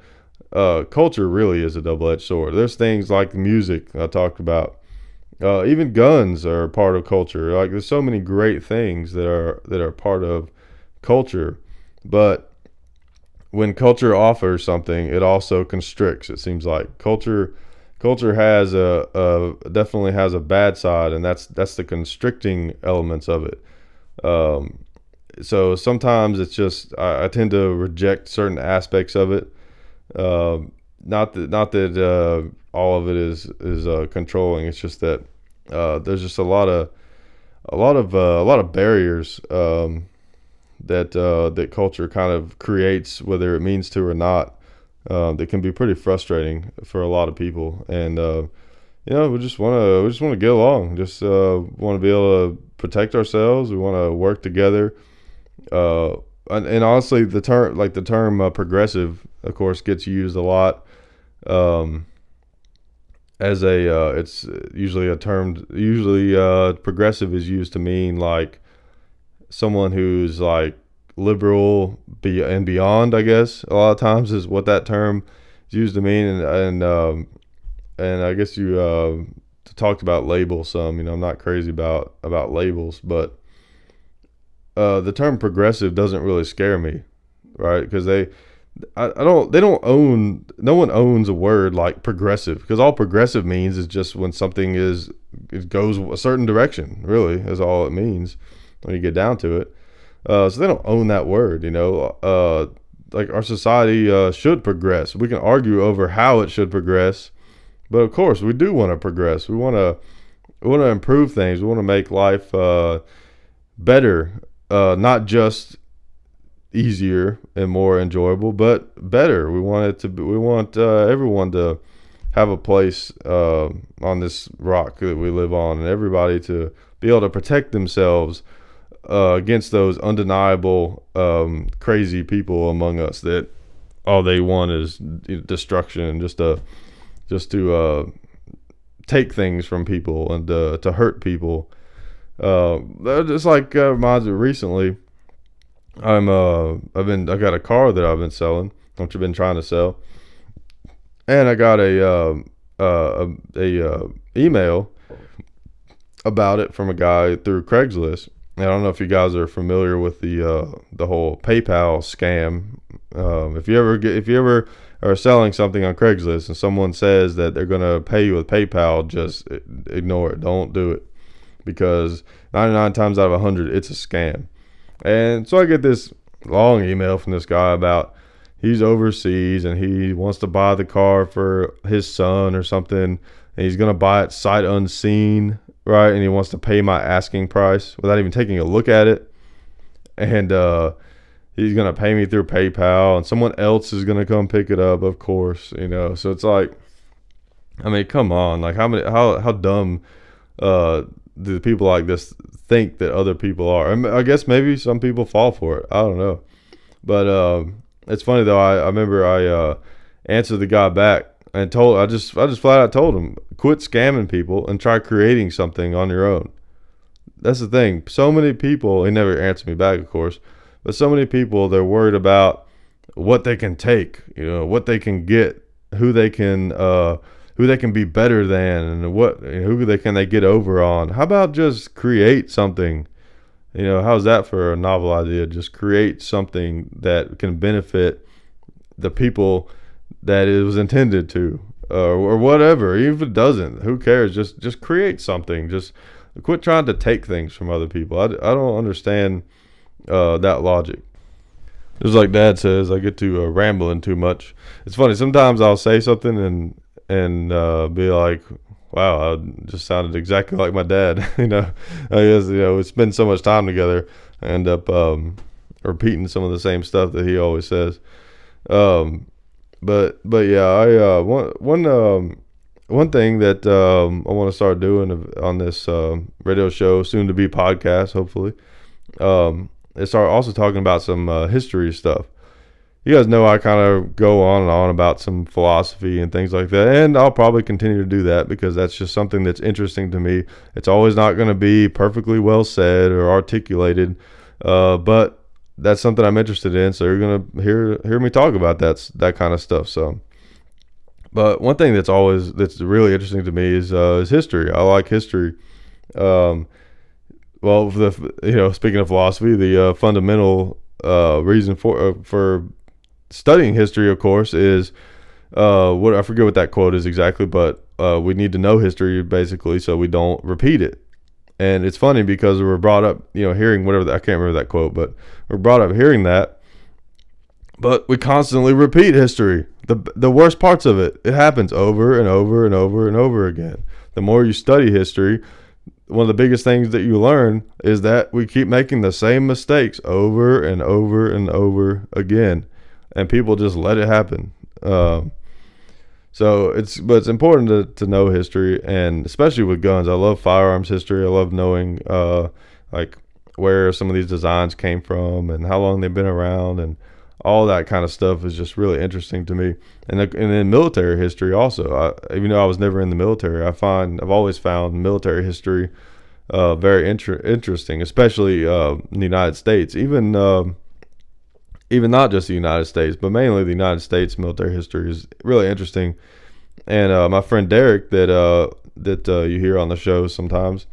culture really is a double-edged sword. There's things like music I talked about. Even guns are part of culture. Like there's so many great things that are part of culture, but when culture offers something, it also constricts. It seems like culture has definitely has a bad side, and that's the constricting elements of it. Um, so sometimes it's just I tend to reject certain aspects of it. Not that all of it is controlling. It's just that there's just a lot of barriers that culture kind of creates, whether it means to or not. That can be pretty frustrating for a lot of people, and we just want to get along. Just want to be able to protect ourselves. We want to work together. Uh, and honestly, the term progressive, of course, gets used a lot. Um, as a it's usually a term. Usually, progressive is used to mean like someone who's like liberal and beyond. I guess a lot of times is what that term is used to mean, and I guess you talked about labels some. I'm not crazy about labels, but the term progressive doesn't really scare me, right? Because they don't own, no one owns a word like progressive, because all progressive means is just when something it goes a certain direction. Really, is all it means when you get down to it. So they don't own that word. Like our society should progress. We can argue over how it should progress, but of course we do want to progress. We want to improve things. We want to make life better, not just easier and more enjoyable, but better. We want everyone to have a place on this rock that we live on, and everybody to be able to protect themselves against those undeniable crazy people among us that all they want is destruction, and just to take things from people, and to hurt people. Just like reminds me recently, I got a car that I've been selling, which I've been trying to sell, and I got a email about it from a guy through Craigslist. And I don't know if you guys are familiar with the whole PayPal scam. If you ever are selling something on Craigslist and someone says that they're gonna pay you with PayPal, just ignore it. Don't do it, because 99 times out of 100 it's a scam. And so I get this long email from this guy about he's overseas and he wants to buy the car for his son or something, and he's gonna buy it sight unseen, right? And he wants to pay my asking price without even taking a look at it. And he's gonna pay me through PayPal, and someone else is gonna come pick it up, of course. So it's like, I mean, come on, like how dumb do people like this think that other people are? I guess maybe some people fall for it. I don't know. But it's funny though. I remember I answered the guy back and I just flat out told him, quit scamming people and try creating something on your own. That's the thing. So many people, he never answered me back, of course, but so many people, they're worried about what they can take, what they can get, who they can be better than, and who they get over on. How about just create something? How's that for a novel idea? Just create something that can benefit the people that it was intended to, or whatever. Even if it doesn't, who cares? Just create something. Just quit trying to take things from other people. I don't understand that logic. Just like Dad says, I get to rambling too much. It's funny. Sometimes I'll say something and be like, "Wow, I just sounded exactly like my dad." I guess we spend so much time together. I end up repeating some of the same stuff that he always says. But yeah, I one thing that I want to start doing on this radio show, soon to be podcast, hopefully, is start also talking about some history stuff. You guys know I kind of go on and on about some philosophy and things like that, and I'll probably continue to do that because that's just something that's interesting to me. It's always not going to be perfectly well said or articulated, but that's something I'm interested in. So you're going to hear me talk about that kind of stuff. So, but one thing that's really interesting to me is history. I like history. Well, speaking of philosophy, the fundamental reason for studying history, of course, is what I forget what that quote is exactly, but we need to know history basically so we don't repeat it. And it's funny because we're brought up, hearing whatever I can't remember that quote, but we're brought up hearing that, but we constantly repeat history. The worst parts of it happens over and over and over and over again. The more you study history, one of the biggest things that you learn is that we keep making the same mistakes over and over and over again, and people just let it happen. So it's important to know history, and especially with guns. I love firearms history. I love knowing like where some of these designs came from and how long they've been around, and all that kind of stuff is just really interesting to me. And in military history also, even though I was never in the military, I've always found military history very interesting, especially in the United States. Even not just the United States, but mainly the United States military history is really interesting. And my friend Derek that you hear on the show sometimes,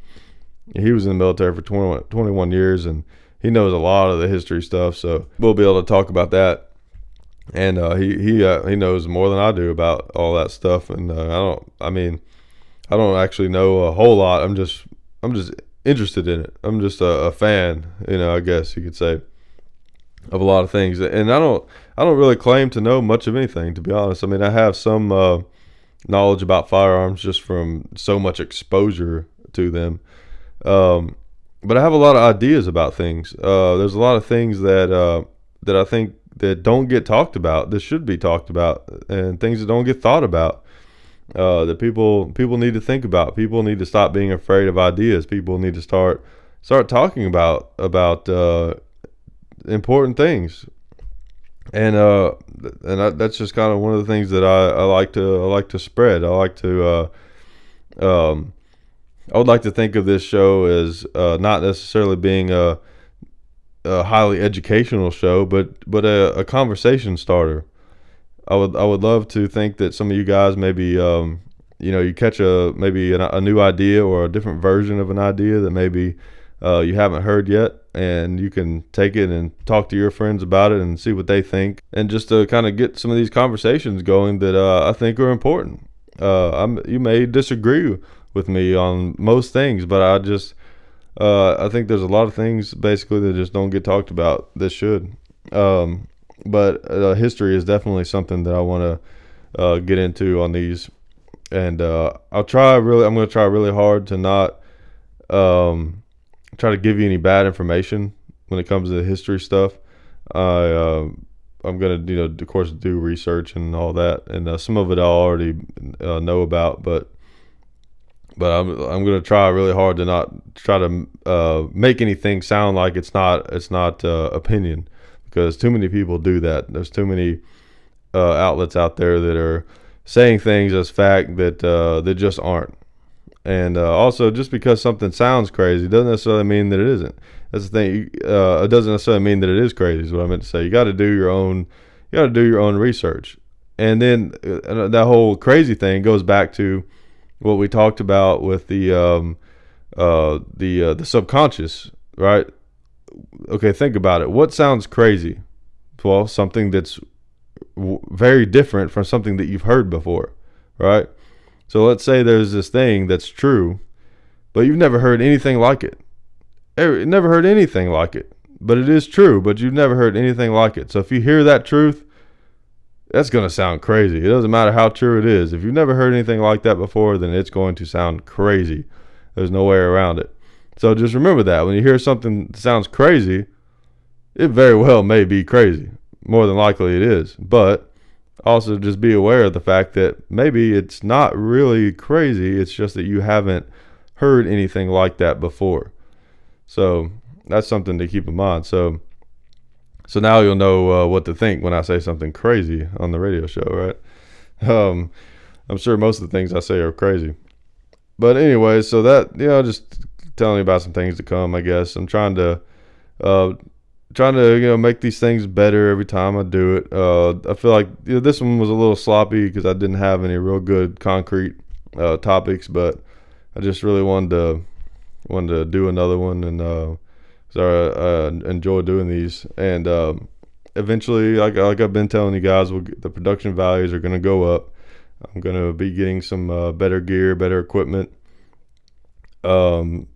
he was in the military for 21 years, and he knows a lot of the history stuff. So we'll be able to talk about that. And he knows more than I do about all that stuff. And I don't actually know a whole lot. I'm just interested in it. I'm just a fan, I guess you could say, of a lot of things. And I don't really claim to know much of anything, to be honest. I mean, I have some knowledge about firearms just from so much exposure to them. But I have a lot of ideas about things. There's a lot of things that I think that don't get talked about, that should be talked about, and things that don't get thought about, that people need to think about. People need to stop being afraid of ideas. People need to start talking about important things. And that's just kind of one of the things that I like to spread. I would like to think of this show as not necessarily being a highly educational show, but a conversation starter. I would love to think that some of you guys maybe you catch a new idea or a different version of an idea that maybe you haven't heard yet, and you can take it and talk to your friends about it and see what they think, and just to kind of get some of these conversations going that I think are important. You may disagree with me on most things, but I think there's a lot of things basically that just don't get talked about that should. But history is definitely something that I want to get into on these, and I'm going to try really hard to not try to give you any bad information when it comes to the history stuff. I'm going to, of course, do research and all that, and some of it I already know about, but But I'm gonna try really hard to not try to make anything sound like it's not opinion, because too many people do that. There's too many outlets out there that are saying things as fact that just aren't. And also, just because something sounds crazy doesn't necessarily mean that it isn't. That's the thing. It doesn't necessarily mean that it is crazy. Is what I meant to say. You got to do your own. You got to do your own research. And then that whole crazy thing goes back to what we talked about with the subconscious, right? Okay, think about it. What sounds crazy? Well, something that's very different from something that you've heard before, right? So let's say there's this thing that's true, but you've never heard anything like it. Never heard anything like it. But it is true, but you've never heard anything like it. So if you hear that truth, that's going to sound crazy. It doesn't matter how true it is. If you've never heard anything like that before, then it's going to sound crazy. There's no way around it. So just remember that. When you hear something that sounds crazy, it very well may be crazy. More than likely it is. But also just be aware of the fact that maybe it's not really crazy. It's just that you haven't heard anything like that before. So that's something to keep in mind. So now you'll know what to think when I say something crazy on the radio show, right? I'm sure most of the things I say are crazy. But anyway, so that, just telling you about some things to come, I guess. I'm trying to make these things better every time I do it. I feel like this one was a little sloppy because I didn't have any real good concrete topics, but I just really wanted to do another one, and so I enjoy doing these. And eventually, like I've been telling you guys, the production values are going to go up. I'm going to be getting some better gear, better equipment. And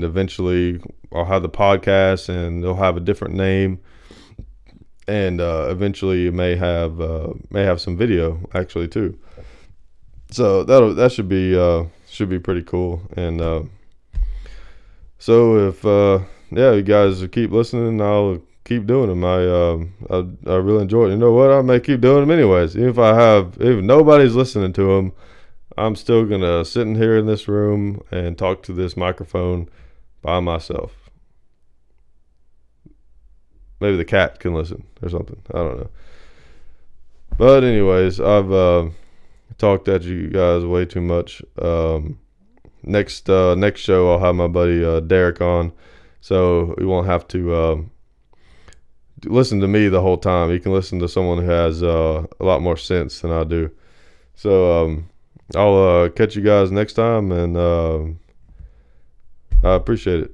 eventually I'll have the podcast, and they'll have a different name. And eventually you may have some video actually too. So that should be pretty cool. And so if you guys keep listening, I'll keep doing them. I really enjoy it. You know what? I may keep doing them anyways. Even if nobody's listening to them, I'm still gonna sit in here in this room and talk to this microphone by myself. Maybe the cat can listen or something. I don't know. But anyways, I've talked at you guys way too much. Next show I'll have my buddy Derek on, so we won't have to listen to me the whole time. You can listen to someone who has a lot more sense than I do. So I'll catch you guys next time, and I appreciate it.